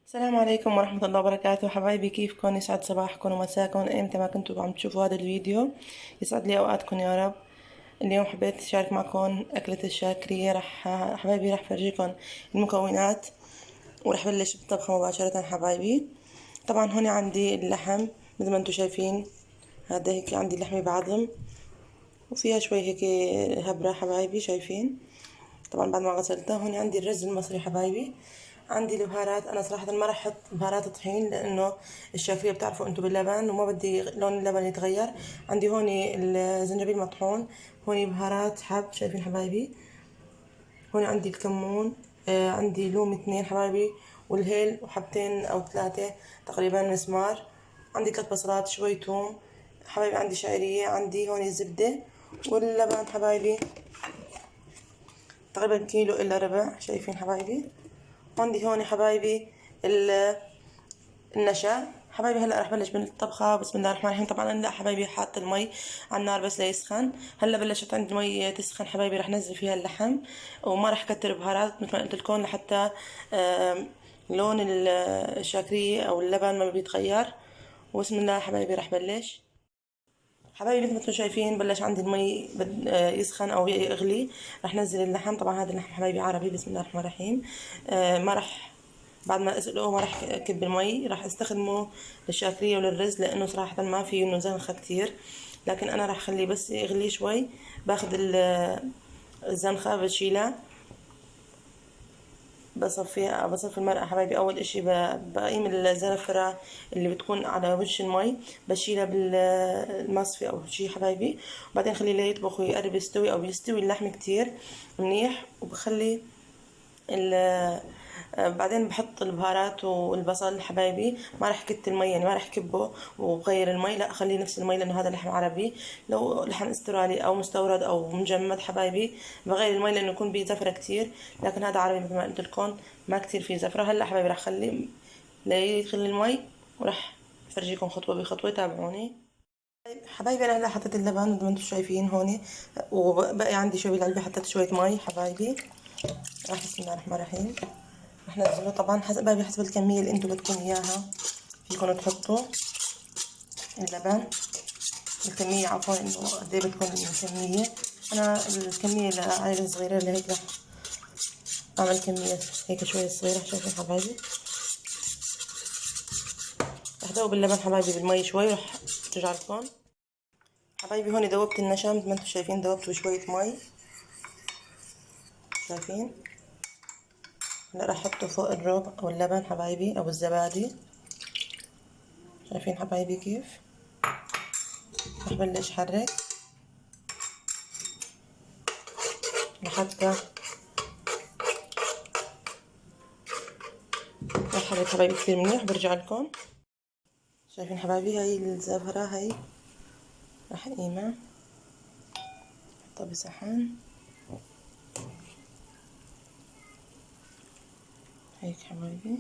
السلام عليكم ورحمة الله وبركاته حبايبي، كيفكم؟ يسعد صباحكم ومساكم ايمتى ما كنتوا عم تشوفوا هذا الفيديو. يسعد لي اوقاتكم يا رب. اليوم حبيت اشارك معكم اكلة الشاكرية. حبايبي رح فرجيكم المكونات ورح بلش بالطبخة مباشرة حبايبي. طبعا هون عندي اللحم مثل ما انتم شايفين، هذا هيك عندي لحمة بعظم وفيها شوي هيك هبرة حبايبي شايفين. طبعا بعد ما غسلتها هون عندي الرز المصري حبايبي. عندي البهارات، انا صراحه ما راح احط بهارات طحين لانه الشاكريه بتعرفوا انتم باللبن وما بدي لون اللبن يتغير. عندي هون الزنجبيل مطحون، هون بهارات حب شايفين حبايبي. هون عندي الكمون، عندي لوم 2 حبايبي، والهيل وحبتين او 3 تقريبا مسمار. عندي 3 بصلات، شوي توم حبايبي. عندي شعريه، عندي هون الزبده واللبن حبايبي تقريبا كيلو الا ربع شايفين حبايبي. عندي هون حبايبي النشا حبايبي. هلا رح بلش بالطبخه. بسم الله الرحمن الرحيم. طبعا انا لا حبايبي حاطه المي على النار بس ليسخن. هلا بلشت عندي المي تسخن حبايبي، رح نزل فيها اللحم وما رح كتر بهارات مثل ما قلت لكم لحتى لون الشاكريه او اللبن ما بيتغير. وبسم الله حبايبي رح بلش. حبايبي مثل ما انتم شايفين بلش عندي المي يسخن او يغلي. رح نزل اللحم. طبعا هذا اللحم حبايبي عربي. بسم الله الرحمن الرحيم. ما رح بعد ما اسلقه ما رح اكب المي، رح استخدمه للشاكريه وللرز لانه صراحه ما فيه انه زنخه كتير، لكن انا رح اخليه بس يغلي شوي. باخذ الزنخه بشيلها، بصفي المرقة حبايبي. أول إشي بقيم الزنفرة اللي بتكون على وش المي بشيلها بالمصفي أو شي حبايبي، وبعدين خليه ليطبخ ويقرب يستوي أو يستوي اللحم كتير منيح. وبخلي بعدين بحط البهارات والبصل حبايبي. ما راح كت المي يعني ما راح كبه وبغير المي، لا اخليه نفس المي لانه هذا لحم عربي. لو لحم استرالي او مستورد او مجمد حبايبي بغير المي لانه يكون بيه زفره كتير، لكن هذا عربي مثل ما قلت لكم ما كتير فيه زفره. هلا حبايبي راح اخليه ليدخل المي وراح افرجيكم خطوه بخطوه، تابعوني حبايبي. انا هلا حطيت اللبن مثل ما انتم شايفين هون، وبقي عندي شوي بالعلبه حطيت شويه مي حبايبي. راح بسم الله الرحمن الرحيم رح نزله. طبعا حسب الكمية اللي انتوا بدكم اياها فيكم تحطوا اللبن. الكمية عفوا انه قد ايه بدكم الكمية. انا الكمية لعائلة صغيرة اللي هيك رح اعمل كمية هيك شوية صغيرة شايفين حبايبي. رح ذوب اللبن حبايبي بالمي شوي ورح ارجع لكم. حبايبي هون ذوبت النشا مثل ما انتم شايفين، ذوبته بشوية مي شايفين. هلا رح احطه فوق الربع او اللبن حبايبي او الزبادي شايفين حبايبي كيف. رح بلش حرك لحتى مرحبا حبايبي كثير منيح. برجع لكم. شايفين حبايبي هاي الزفرة هاي راح اقيمها احطها بصحن هيك حبايبي.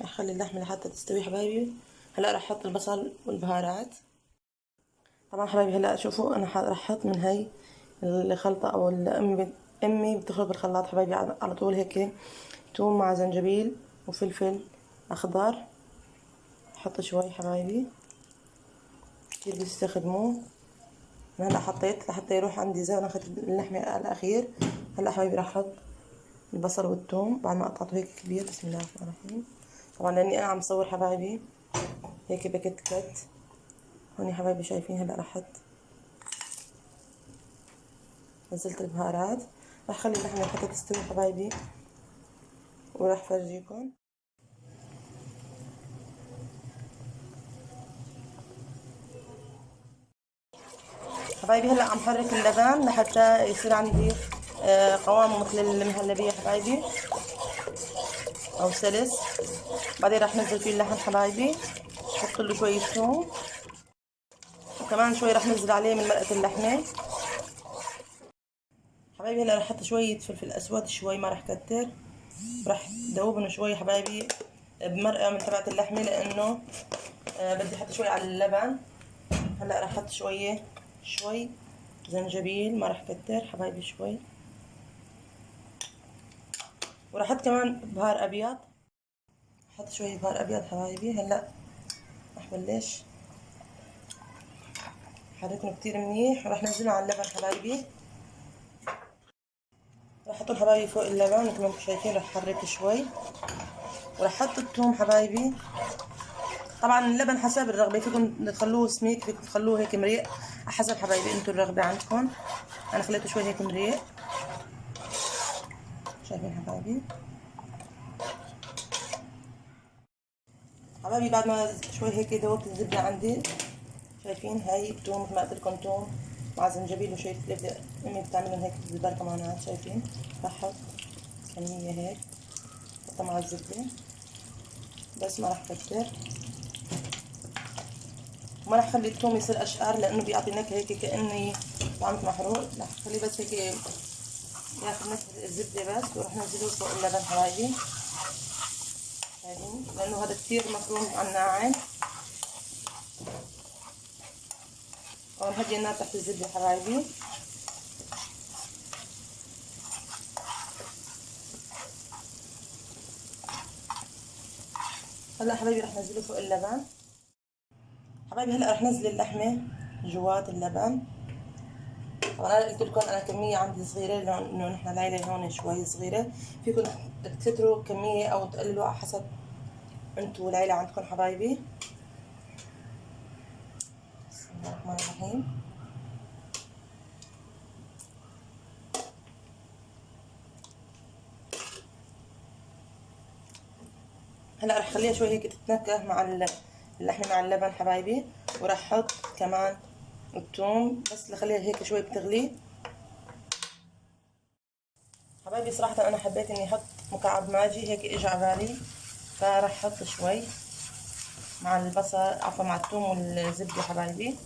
راح اخلي اللحمة لحتى تستوي حبايبي. هلا راح احط البصل والبهارات. طبعا حبايبي هلا شوفوا انا راح احط من هاي الخلطة او امي بتخلط بالخلاط حبايبي على طول هيك توم مع زنجبيل وفلفل اخضر. احط شوي حبايبي كتير بيستخدموه. انا هلا حطيت لحتى يروح عندي زنخة اللحمة الاخير. هلا حبايبي راح احط البصل والثوم بعد ما قطعته هيك كبير. بسم الله الرحمن الرحيم. طبعا لاني انا عم صور حبايبي هيك بكت كت. هون يا حبايبي شايفين هلا راح احط نزلت البهارات. راح اخلي اللحمه حتى تستوي حبايبي وراح فرجيكم. حبايبي هلا عم حرك اللبن لحتى يصير عندي قوامه مثل المهلبيه حبايبي او سلس. بعدين راح ننزل فيه اللحم حبايبي، احط له شويه ثوم وكمان شوي راح ننزل عليه من مرقه اللحمه حبايبي. هلا راح احط شويه فلفل اسود شوي ما راح كتر. راح دوبهم شوي حبايبي بمرقه من تبعت اللحمه لانه بدي احط شوي على اللبن. هلا راح احط شوي زنجبيل، ما راح كتر حبايبي، شوي. وراح احط كمان بهار ابيض، احط شوي بهار ابيض حبايبي. هلا راح بلش حركهم كتير منيح وراح نزلهم على اللبن حبايبي. راح احطهم حبايبي فوق اللبن مثل ما انتم شايفين. راح احرك شوي وراح احط الثوم حبايبي. طبعا اللبن حسب الرغبه، فيكم تخلوه سميك، فيكم تخلوه هيك مريق، حسب حبايبي انتم الرغبه عندكم. انا خليته شوي هيك مريق، شايفين حبايبي. حبايبي بعد ما شوي هيك ذوبت الزبده عندي، شايفين هاي الثوم مثل ما قلت لكم، ثوم مع زنجبيل وشويه فلفل. امي بتعملهم هيك بالزبده كمان، شايفين. راح احط كميه هيك، بحطها مع الزبده بس ما راح كتر. وما راح اخلي الثوم يصير اشقر لانه بيعطي نكهه هيك كاني طعمه محروق. راح اخليه بس هيك ياخذ نكهه الزبده بس. وراح نزله فوق اللبن حبايبي، شايفين، لانه هذا كثير مفروم على الناعم. ونهدي النار تحت الزبده حبايبي. هلا حبايبي راح نزله فوق اللبن حبايبي. هلا راح نزل اللحمه جوات اللبن. طبعا انا قلت لكم انا كميه عندي صغيره لانه نحن العيله هون شوي صغيره. فيكم تكتروا كميه او تقللوا على حسب انتوا العيله عندكم حبايبي. بسم الله الرحمن الرحيم. هلا رح خليها شوي هيك تتنكه مع اللحمه مع اللبن حبايبي. وراح احط كمان الثوم بس لخليها هيك شوي بتغلي حبايبي. صراحه انا حبيت اني احط مكعب ماجي هيك اجى على بالي، فراح احط شوي مع البصل، عفوا مع الثوم والزبده حبايبي.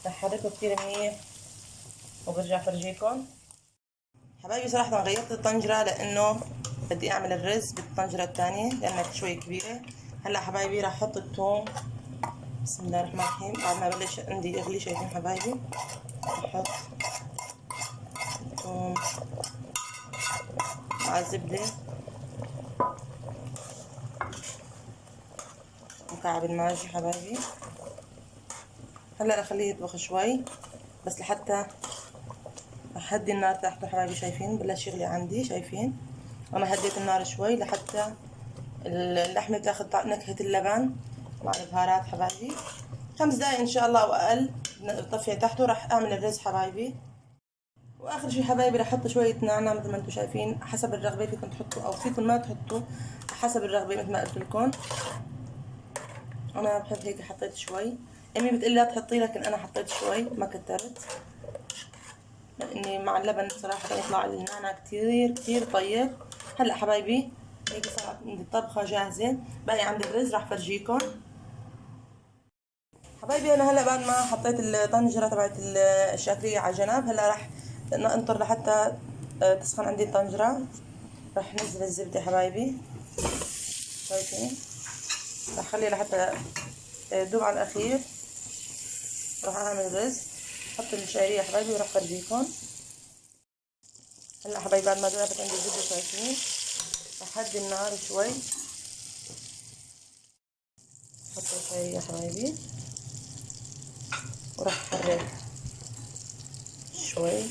رح احركه كتير منيح وبرجع فرجيكم حبايبي. صراحه غيرت الطنجره لانه بدي اعمل الرز بالطنجره الثانيه لانها شوي كبيره. هلا حبايبي راح احط الثوم. بسم الله الرحمن الرحيم. بعد ما بلش عندي يغلي، شايفين حبايبي، احط الثوم مع الزبده مكعب الماجي حبايبي. هلا رح اخليه يطبخ شوي بس لحتى اهدي النار تحته حبايبي. شايفين بلش يغلي عندي، شايفين. انا هديت النار شوي لحتى اللحمه تاخذ نكهه اللبن مع البهارات حبايبي. 5 دقايق ان شاء الله او اقل بطفي تحته. راح اعمل الرز حبايبي. واخر شي حبايبي راح احط شويه نعناع مثل ما انتم شايفين، حسب الرغبه فيكم تحطوا او فيكم ما تحطوا، حسب الرغبه مثل ما قلت لكم. انا بحب هيك، حطيت شوي. امي بتقلي لا تحطي لكن انا حطيت شوي ما كترت، لاني مع اللبن صراحه كان يطلع النعناع كتير كتير طيب. هلا حبايبي هيك صارت عندي الطبخه جاهزه. باقي عندي الرز راح فرجيكم حبايبي. انا هلا بعد ما حطيت الطنجره تبعت الشاكريه على جنب، هلا راح انطر لحتى تسخن عندي الطنجره. راح نزل الزبده حبايبي، شايفين. راح خليها لحتى تذوب على الاخير. راح اعمل الرز، حط الشعريه حبايبي وراح فرجيكم. هلا حبايبي بعد ما ذوبت عندي الزبده، شايفين، راح هدي النار شوي. حط الشعريه حبايبي وراح احرك شوي.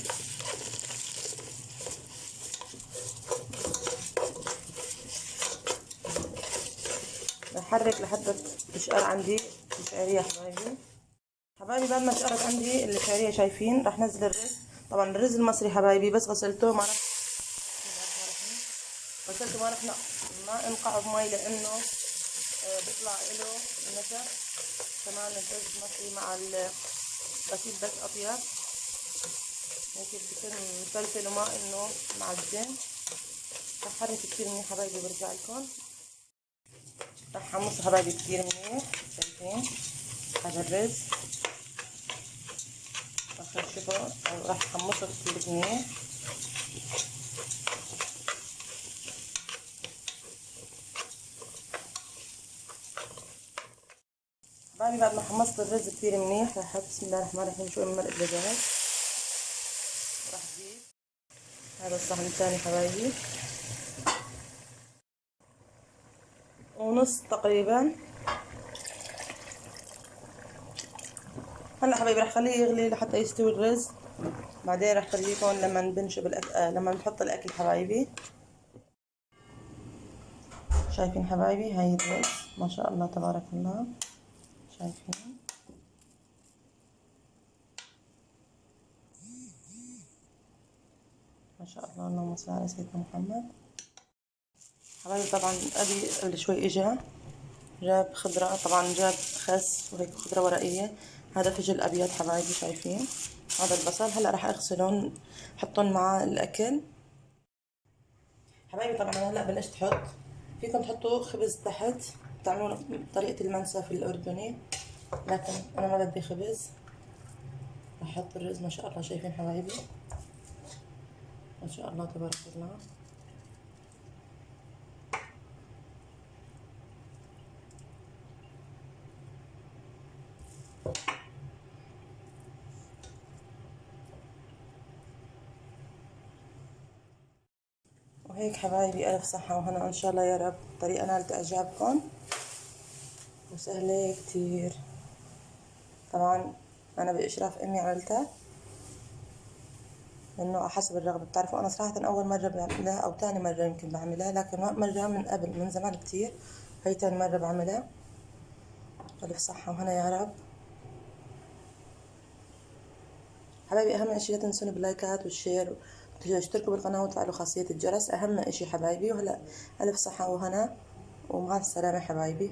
بحرك لحتى تشقر عندي الشعريه حبايبي. حبايبي بعد ما شقرت عندي الشعريه، شايفين، راح نزل الرز. طبعا الرز المصري حبايبي بس غسلته، ما راح غسلته، ما انقعه بمي لانه بيطلع له النشا. كمان الرز المصري مع الغسيل بس اطيب هيك بصير مفلفل وما انه معجن. راح احرك كتير منيح حبايبي وبرجع لكم. راح حمصه حبايبي كتير منيح، شايفين هذا الرز. راح نشوفه او راح حمصه كتير منيح. حبايبي بعد ما حمصت الرز كتير منيح راح احط بسم الله الرحمن الرحيم شوي من مرق دجاج. راح اجيب هذا الصحن الثاني حبايبي ونص تقريبا. هلا حبايبي راح خليه يغلي لحتى يستوي الرز، بعدين راح فرجيكم لما بنشب لما بنحط الاكل حبايبي. شايفين حبايبي هاي الرز ما شاء الله تبارك الله، شايفين ما شاء الله اللهم صل على سيدنا محمد. حبايبي طبعا ابي قبل شوي اجا جاب خضرة، طبعا جاب خس وهيك خضرة ورقية. هذا فجل ابيض حبايبي شايفين، هذا البصل هلا راح اغسلهم احطهم مع الاكل حبايبي. طبعا هلا بلشت احط، فيكم تحطوا خبز تحت بتعملوا بطريقة المنسف الأردني، لكن أنا ما بدي خبز. رح أحط الرز ما شاء الله، شايفين حبايبي ما شاء الله تبارك الله. وهيك حبايبي ألف صحة وهنا إن شاء الله يا رب الطريقة نالت إعجابكم وسهلة كتير. طبعا أنا بإشراف أمي عملتها لأنه حسب الرغبة. بتعرفوا أنا صراحة أول مرة بعملها أو تاني مرة يمكن بعملها، لكن مرة من قبل من زمان كتير، هي تاني مرة بعملها. ألف صحة وهنا يا رب حبايبي. أهم إشي لا تنسوني باللايكات والشير، وتشتركوا بالقناة وتفعلوا خاصية الجرس، أهم إشي حبايبي. وهلا ألف صحة وهنا ومع السلامة حبايبي.